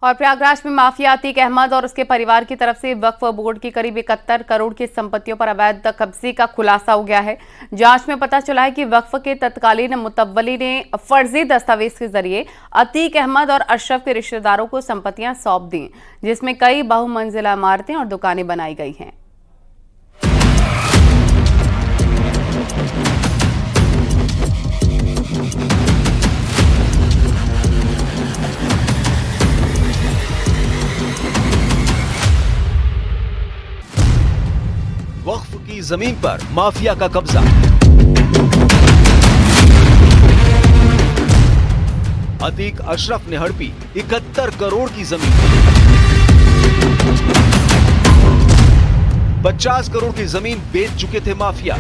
और प्रयागराज में माफिया अतीक अहमद और उसके परिवार की तरफ से वक्फ बोर्ड की करीब 71 करोड़ की संपत्तियों पर अवैध कब्जे का खुलासा हो गया है। जांच में पता चला है कि वक्फ के तत्कालीन मुतव्वली ने फर्जी दस्तावेज के जरिए अतीक अहमद और अशरफ के रिश्तेदारों को संपत्तियां सौंप दी, जिसमें कई बहुमंजिला इमारतें और दुकानें बनाई गई हैं। वक्फ की जमीन पर माफिया का कब्जा। अतीक अशरफ ने हड़पी 71 करोड़ की जमीन। 50 करोड़ की जमीन बेच चुके थे माफिया।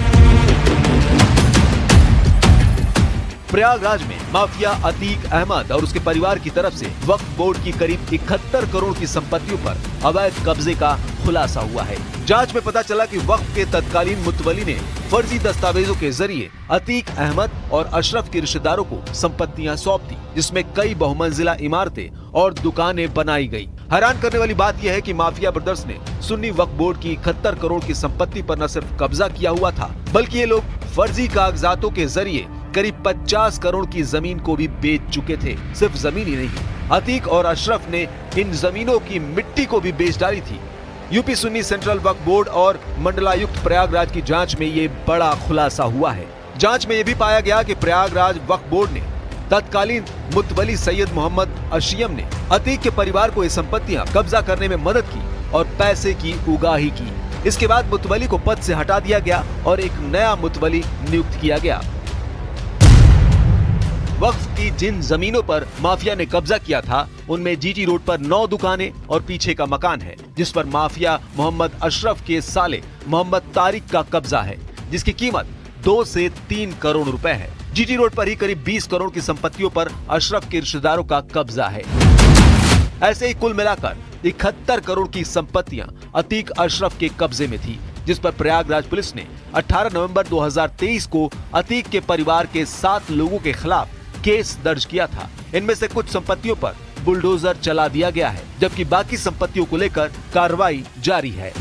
प्रयागराज में माफिया अतीक अहमद और उसके परिवार की तरफ से वक्फ बोर्ड की करीब 71 करोड़ की संपत्तियों पर अवैध कब्जे का खुलासा हुआ है। जांच में पता चला कि वक्फ के तत्कालीन मुतवली ने फर्जी दस्तावेजों के जरिए अतीक अहमद और अशरफ के रिश्तेदारों को संपत्तियां सौंप दी, जिसमें कई बहुमंजिला इमारतें और दुकानें बनाई गई। हैरान करने वाली बात यह है कि माफिया ब्रदर्स ने सुन्नी वक्फ बोर्ड की 71 करोड़ की संपत्ति पर न सिर्फ कब्जा किया हुआ था, बल्कि ये लोग फर्जी कागजातों के जरिए करीब 50 करोड़ की जमीन को भी बेच चुके थे। सिर्फ जमीन ही नहीं, अतीक और अशरफ ने इन जमीनों की मिट्टी को भी बेच डाली थी। यूपी सुन्नी सेंट्रल वक्फ बोर्ड और मंडलायुक्त प्रयागराज की जांच में ये बड़ा खुलासा हुआ है। जांच में ये भी पाया गया कि प्रयागराज वक्फ बोर्ड ने तत्कालीन मुतवली सैयद मोहम्मद अशियम ने अतीक के परिवार को ये संपत्तियां कब्जा करने में मदद की और पैसे की उगाही की। इसके बाद मुतवली को पद से हटा दिया गया और एक नया मुतवली नियुक्त किया गया। वक्फ की जिन जमीनों पर माफिया ने कब्जा किया था, उनमें जीटी रोड पर 9 दुकानें और पीछे का मकान है, जिस पर माफिया मोहम्मद अशरफ के साले मोहम्मद तारिक का कब्जा है, जिसकी कीमत 2 से 3 करोड़ रुपए है। जीटी रोड पर ही करीब 20 करोड़ की संपत्तियों पर अशरफ के रिश्तेदारों का कब्जा है। ऐसे ही कुल मिलाकर 71 करोड़ की संपत्तियां अतीक अशरफ के कब्जे में थी, जिस पर प्रयागराज पुलिस ने 18 नवंबर 2023 को अतीक के परिवार के 7 लोगों के खिलाफ केस दर्ज किया था। इनमें से कुछ संपत्तियों पर बुलडोजर चला दिया गया है, जबकि बाकी संपत्तियों को लेकर कार्रवाई जारी है।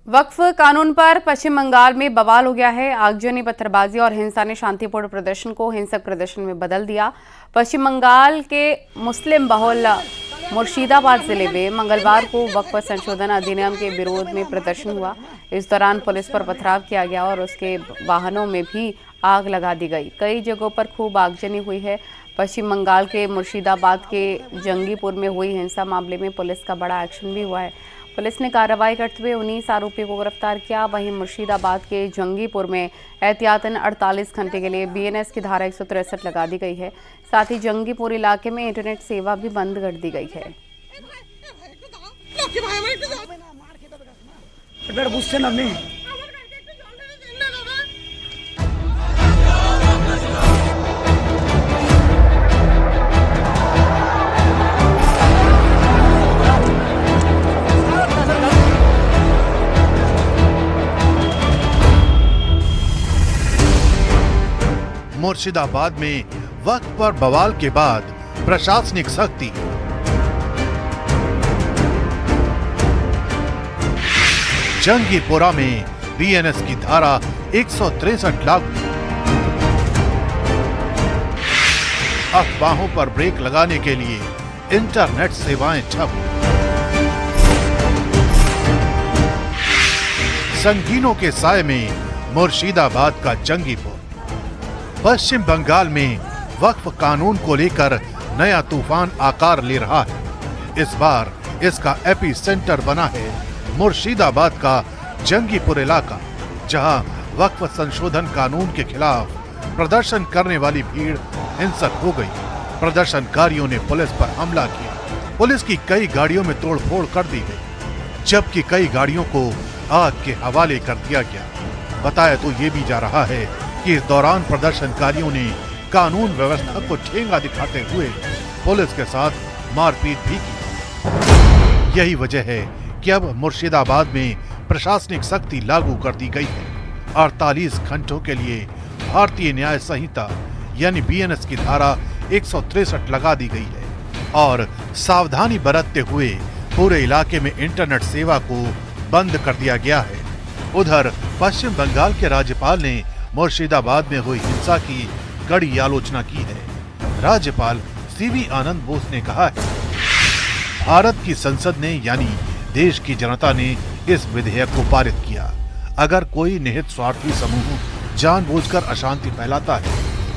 वक्फ कानून पर पश्चिम बंगाल में बवाल हो गया है। आगजनी, पत्थरबाजी और हिंसा ने शांतिपूर्ण प्रदर्शन को हिंसक प्रदर्शन में बदल दिया। पश्चिम बंगाल के मुस्लिम बहुल मुर्शिदाबाद जिले में मंगलवार को वक्फ संशोधन अधिनियम के विरोध में प्रदर्शन हुआ। इस दौरान पुलिस पर पथराव किया गया और उसके वाहनों में भी आग लगा दी गई। कई जगहों पर खूब आगजनी हुई है। पश्चिम बंगाल के मुर्शिदाबाद के जंगीपुर में हुई हिंसा मामले में पुलिस का बड़ा एक्शन भी हुआ है। पुलिस ने कार्रवाई करते हुए 19 आरोपियों को गिरफ्तार किया। वहीं मुर्शिदाबाद के जंगीपुर में एहतियातन 48 घंटे के लिए बीएनएस की धारा 163 लगा दी गई है। साथ ही जंगीपुर इलाके में इंटरनेट सेवा भी बंद कर दी गई है। मुर्शिदाबाद में वक्फ पर बवाल के बाद प्रशासनिक सख्ती। जंगीपुरा में बीएनएस की धारा 163 लागू। अफवाहों पर ब्रेक लगाने के लिए इंटरनेट सेवाएं ठप। संगीनों के साए में मुर्शिदाबाद का जंगीपुर। पश्चिम बंगाल में वक्फ कानून को लेकर नया तूफान आकार ले रहा है। इस बार इसका एपी सेंटर बना है मुर्शिदाबाद का जंगीपुर इलाका, जहां वक्फ संशोधन कानून के खिलाफ प्रदर्शन करने वाली भीड़ हिंसक हो गई। प्रदर्शनकारियों ने पुलिस पर हमला किया। पुलिस की कई गाड़ियों में तोड़फोड़ कर दी गई, जबकि कई गाड़ियों को आग के हवाले कर दिया गया। बताया तो ये भी जा रहा है कि इस दौरान प्रदर्शनकारियों ने कानून व्यवस्था को ठेंगा दिखाते हुए पुलिस के साथ मारपीट भी की। यही वजह है कि अब मुर्शिदाबाद में प्रशासनिक सख्ती लागू कर दी गई है। 48 घंटों के लिए भारतीय न्याय संहिता यानी बीएनएस की धारा 163 लगा दी गई है और सावधानी बरतते हुए पूरे इलाके में इंटरनेट सेवा को बंद कर दिया गया है। उधर पश्चिम बंगाल के राज्यपाल ने मुर्शिदाबाद में हुई हिंसा की कड़ी आलोचना की है। राज्यपाल सीवी आनंद बोस ने कहा है, भारत की संसद ने यानी देश की जनता ने इस विधेयक को पारित किया। अगर कोई निहित स्वार्थी समूह जानबूझकर अशांति फैलाता है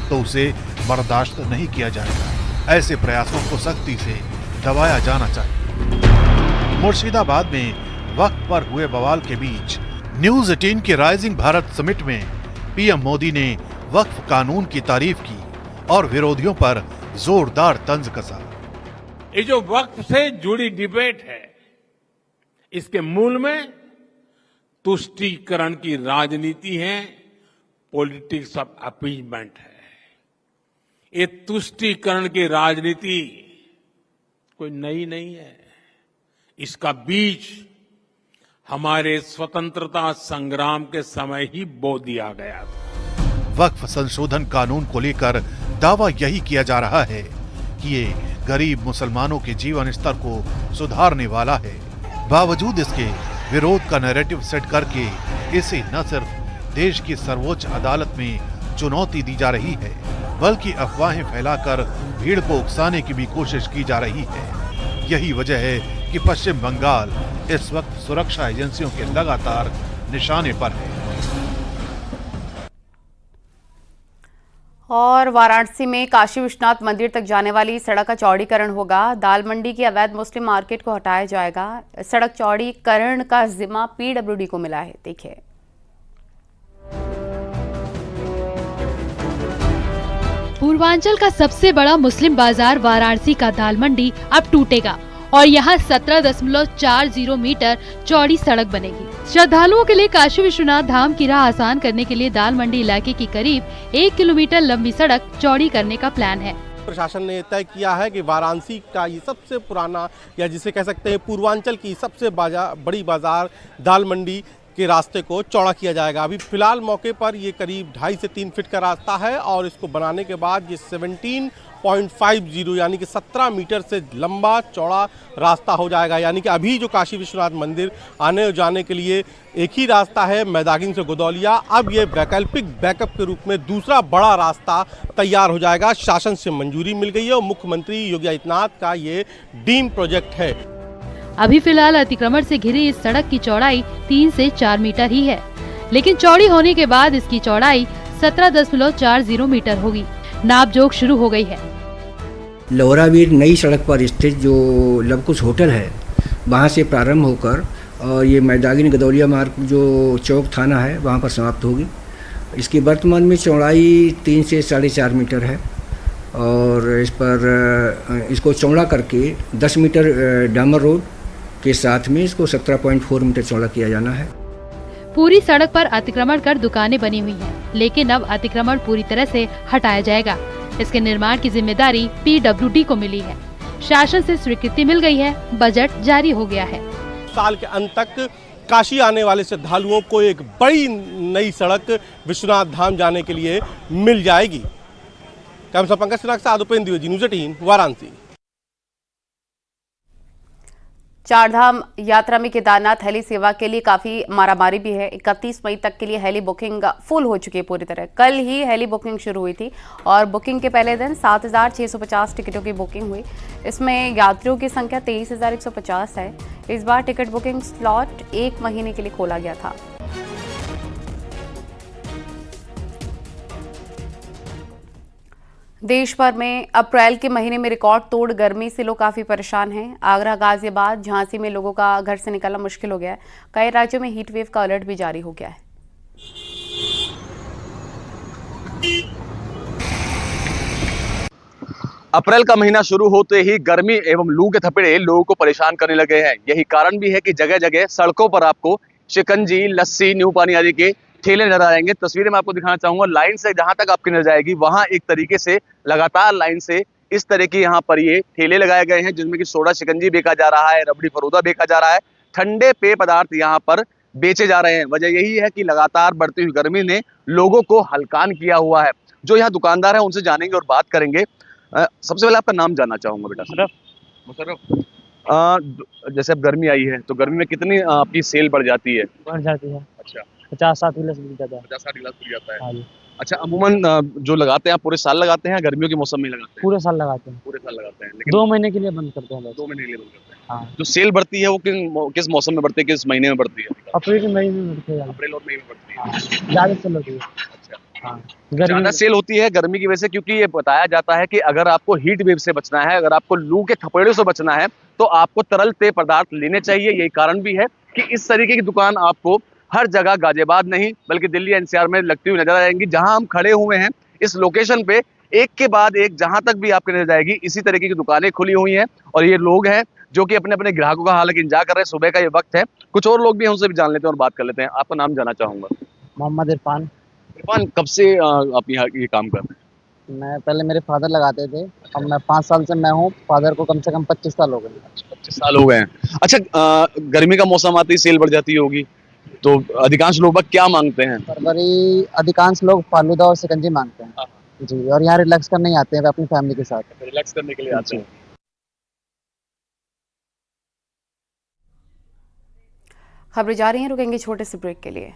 तो उसे बर्दाश्त नहीं किया जाएगा। ऐसे प्रयासों को सख्ती से दबाया जाना चाहिए। मुर्शिदाबाद में वक्त पर हुए बवाल के बीच न्यूज 18 के राइजिंग भारत समिट में पीएम मोदी ने वक्फ कानून की तारीफ की और विरोधियों पर जोरदार तंज कसा। ये जो वक्फ से जुड़ी डिबेट है, इसके मूल में तुष्टीकरण की राजनीति है, पॉलिटिक्स ऑफ अपीजमेंट है। ये तुष्टीकरण की राजनीति कोई नई नहीं है। इसका बीज हमारे स्वतंत्रता संग्राम के समय ही बो दिया गया था। वक्फ संशोधन कानून को लेकर दावा यही किया जा रहा है कि ये गरीब मुसलमानों के जीवन स्तर को सुधारने वाला है। बावजूद इसके विरोध का नैरेटिव सेट करके इसे न सिर्फ देश की सर्वोच्च अदालत में चुनौती दी जा रही है, बल्कि अफवाहें फैलाकर भीड़ को उकसाने की भी कोशिश की जा रही है। यही वजह है कि पश्चिम बंगाल इस वक्त सुरक्षा एजेंसियों के लगातार निशाने पर है। और वाराणसी में काशी विश्वनाथ मंदिर तक जाने वाली सड़क का चौड़ीकरण होगा। दाल मंडी की अवैध मुस्लिम मार्केट को हटाया जाएगा। सड़क चौड़ीकरण का जिम्मा पीडब्ल्यूडी को मिला है। देखिए, पूर्वांचल का सबसे बड़ा मुस्लिम बाजार वाराणसी का दाल मंडी अब टूटेगा और यहाँ 17.40 मीटर चौड़ी सड़क बनेगी। श्रद्धालुओं के लिए काशी विश्वनाथ धाम की राह आसान करने के लिए दाल मंडी इलाके की करीब 1 किलोमीटर लंबी सड़क चौड़ी करने का प्लान है। प्रशासन ने तय किया है कि वाराणसी का ये सबसे पुराना या जिसे कह सकते हैं पूर्वांचल की सबसे बड़ी बाजार दाल मंडी के रास्ते को चौड़ा किया जाएगा। अभी फिलहाल मौके पर ये करीब 2.5 से 3 फीट का रास्ता है और इसको बनाने के बाद ये 17.50 यानी कि 17 मीटर से लंबा चौड़ा रास्ता हो जाएगा। यानी कि अभी जो काशी विश्वनाथ मंदिर आने और जाने के लिए एक ही रास्ता है मैदागिन से गोदौलिया, अब ये वैकल्पिक बैकअप के रूप में दूसरा बड़ा रास्ता तैयार हो जाएगा। शासन से मंजूरी मिल गई है और मुख्यमंत्री योगी आदित्यनाथ का ये ड्रीम प्रोजेक्ट है। अभी फिलहाल अतिक्रमण से घिरी इस सड़क की चौड़ाई 3 से 4 मीटर ही है, लेकिन चौड़ी होने के बाद इसकी चौड़ाई 17.40 मीटर होगी। नापजोख शुरू हो गई है। लोहरावीर नई सड़क पर स्थित जो लवकुश होटल है, वहाँ से प्रारंभ होकर और ये मैदागिन गदौलिया मार्ग जो चौक थाना है वहाँ पर समाप्त होगी। इसकी वर्तमान में चौड़ाई 3 से 4.5 मीटर है और इस पर इसको चौड़ा करके 10 मीटर डामर रोड के साथ में इसको 17.4 मीटर चौड़ा किया जाना है। पूरी सड़क पर अतिक्रमण कर दुकानें बनी हुई हैं, लेकिन अब अतिक्रमण पूरी तरह से हटाया जाएगा। इसके निर्माण की जिम्मेदारी पीडब्ल्यूडी को मिली है। शासन से स्वीकृति मिल गई है, बजट जारी हो गया है। साल के अंत तक काशी आने वाले श्रद्धालुओं को एक बड़ी नई सड़क विश्वनाथ धाम जाने के लिए मिल जाएगी। कैमरा पंकज सिन्हा के साथ उपेंद्र द्विवेदी, न्यूज़ 18 वाराणसी। चारधाम यात्रा में केदारनाथ हेली सेवा के लिए काफी मारामारी भी है। 31 मई तक के लिए हेली बुकिंग फुल हो चुकी है पूरी तरह। कल ही हेली बुकिंग शुरू हुई थी और बुकिंग के पहले दिन 7,650 टिकटों की बुकिंग हुई। इसमें यात्रियों की संख्या 23,150 है। इस बार टिकट बुकिंग स्लॉट 1 महीने के लिए खोला गया था। देश भर में अप्रैल के महीने में रिकॉर्ड तोड़ गर्मी से लोग काफ़ी परेशान हैं। आगरा, गाजियाबाद, झांसी में लोगों का घर से निकलना मुश्किल हो गया है। कई राज्यों में हीट वेव का अलर्ट भी जारी हो गया है। अप्रैल का महीना शुरू होते ही गर्मी एवं लू के थपेड़े लोगों को परेशान करने लगे हैं। यही कारण भी है कि जगह जगह सड़कों पर आपको शिकंजी, लस्सी, नींबू पानी आदि के ठेले नजर आएंगे। तस्वीरें मैं आपको दिखाना चाहूंगा। लाइन से जहां तक आपकी नजर आएगी वहां एक तरीके से लगातार लाइन से इस तरह की यहाँ पर ये ठेले लगाए गए हैं, जिनमें कि सोडा शिकंजी बेचा जा रहा है, रबड़ी फरूदा बेचा जा रहा है। ठंडे पेय पदार्थ यहाँ पर बेचे जा रहे हैं। वजह यही है कि लगातार बढ़ती हुई गर्मी ने लोगों को हलकान किया हुआ है। जो यहाँ दुकानदार है उनसे जानेंगे और बात करेंगे। सबसे पहले आपका नाम जानना चाहूंगा बेटा। मुशर्रफ, जैसे अब गर्मी आई है तो गर्मी में कितनी आपकी सेल बढ़ जाती है? बढ़ जाती है। अच्छा, 50-60 गिलास बिक जाता है। 50-60 गिलास बिक जाता है। हाँ जी, अच्छा, अमूमन जो लगाते हैं आप पूरे साल लगाते हैं या गर्मियों के मौसम में लगाते हैं? पूरे साल लगाते हैं। पूरे साल लगाते हैं, लेकिन 2 महीने के लिए बंद करते हैं बस। 2 महीने के लिए बंद करते हैं। हाँ, जो सेल बढ़ती है वो किस मौसम में बढ़ती है, किस महीने में बढ़ती है? अप्रैल के महीने में बढ़ते हैं। अप्रैल और मई में बढ़ती है। हाँ, ज़्यादा सेल होती है। अच्छा, हाँ, ज्यादा गर्मी सेल होती है गर्मी की वजह से, क्योंकि ये बताया जाता है कि अगर आपको हीट वेव से बचना है, अगर आपको लू के थपेड़ों से बचना है, तो आपको तरल पेय पदार्थ लेने चाहिए। यही कारण भी है कि इस तरीके की दुकान आपको हर जगह, गाजियाबाद नहीं बल्कि दिल्ली एनसीआर में लगती हुई नजर आएंगी। जहां हम खड़े हुए हैं इस लोकेशन पे, एक के बाद एक जहां तक भी आपको नजर आएगी इसी तरीके की दुकानें खुली हुई हैं। और ये लोग हैं जो कि अपने अपने ग्राहकों का हालांकि इंतजार कर रहे हैं। सुबह का ये वक्त है। कुछ और लोग भी हैं, उनसे भी जान लेते हैं और बात कर लेते हैं। आपका नाम जानना चाहूंगा। मोहम्मद इरफान। इरफान, कब से आप यहाँ ये काम कर रहे हैं? मैं पहले मेरे फादर लगाते थे, अब मैं 5 साल से मैं हूँ। फादर को कम से कम 25 साल हो गए। 25 साल हो गए हैं। अच्छा, गर्मी का मौसम आते ही सेल बढ़ जाती होगी, तो अधिकांश लोग बाग क्या मांगते हैं? फरवरी अधिकांश लोग फालूदा और शिकंजी मांगते हैं जी, और यहाँ रिलैक्स करने ही आते हैं अपनी फैमिली के साथ। रिलैक्स करने के लिए आते हैं। खबरें जारी हैं, रुकेंगे छोटे से ब्रेक के लिए।